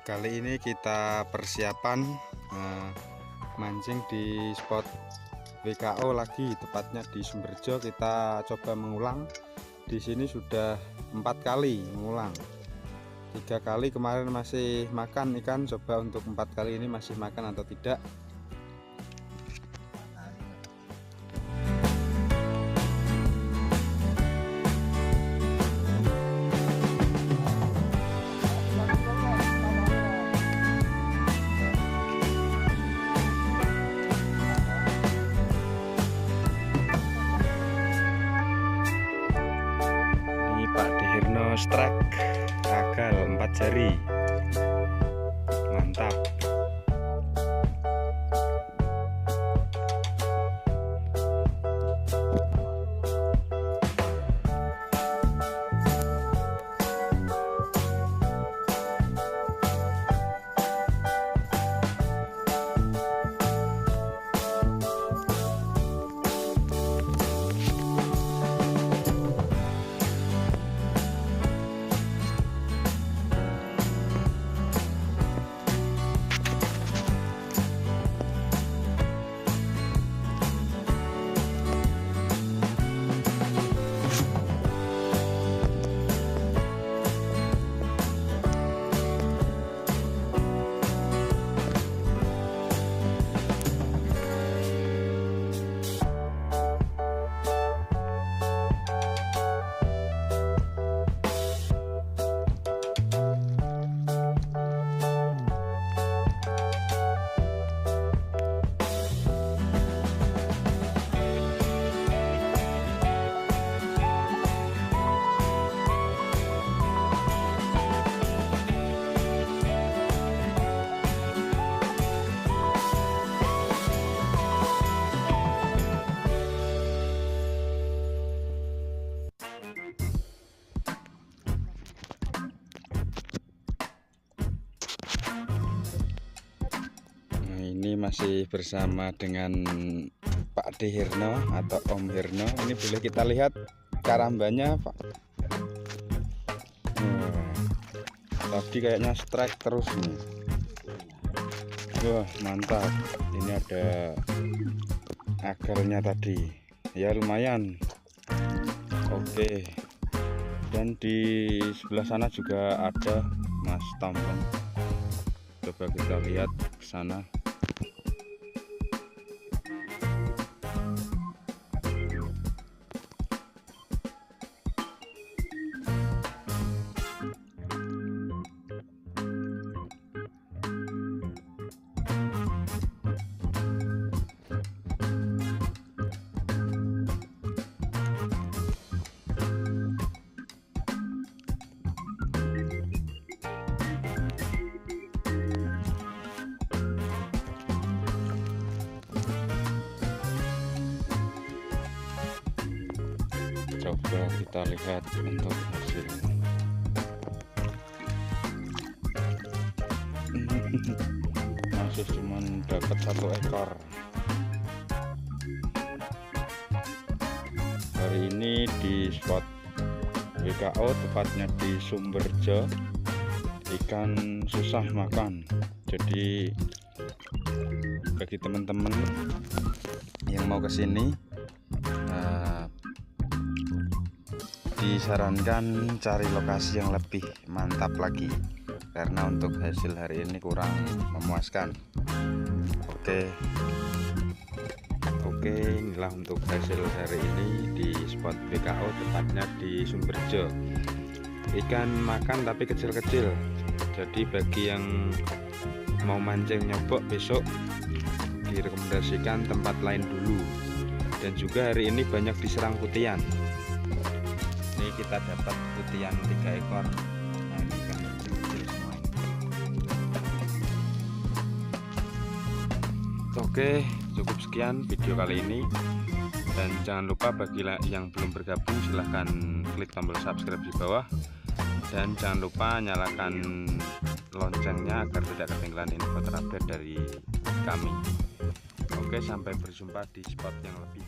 Kali ini kita persiapan mancing di spot WKO lagi, tepatnya di Sumberjo. Kita coba mengulang. Di sini sudah 4 kali mengulang. 3 kali kemarin masih makan ikan, coba untuk 4 kali ini masih makan atau tidak. Pak Dihirno strike gagal 4 jari, mantap. Ini masih bersama dengan Pak Dihirno atau Om Hirno. Ini boleh kita lihat karambanya, Pak. Tadi kayaknya strike terus nih. Wah, mantap. Ini ada agarnya tadi. Ya lumayan. Oke. Dan di sebelah sana juga ada Mas Tompong. Coba kita lihat ke sana. Coba kita lihat untuk hasilnya. Masih cuma dapat 1 ekor. Hari ini di spot WKO, tepatnya di Sumberjo, ikan susah makan. Jadi bagi teman-teman yang mau kesini, disarankan cari lokasi yang lebih mantap lagi, karena untuk hasil hari ini kurang memuaskan. Oke, inilah untuk hasil hari ini di spot WKO, tepatnya di Sumberjo. Ikan makan tapi kecil-kecil, jadi bagi yang mau mancing nyobok besok direkomendasikan tempat lain dulu. Dan juga hari ini banyak diserang putian. Ini kita dapat putian 3 ekor. Nah, ini ikan kecil-kecil semua. Oke, cukup sekian video kali ini. Dan jangan lupa bagi yang belum bergabung, silahkan klik tombol subscribe di bawah. Dan jangan lupa nyalakan loncengnya agar tidak ketinggalan info terupdate dari kami. Oke, sampai berjumpa di spot yang lebih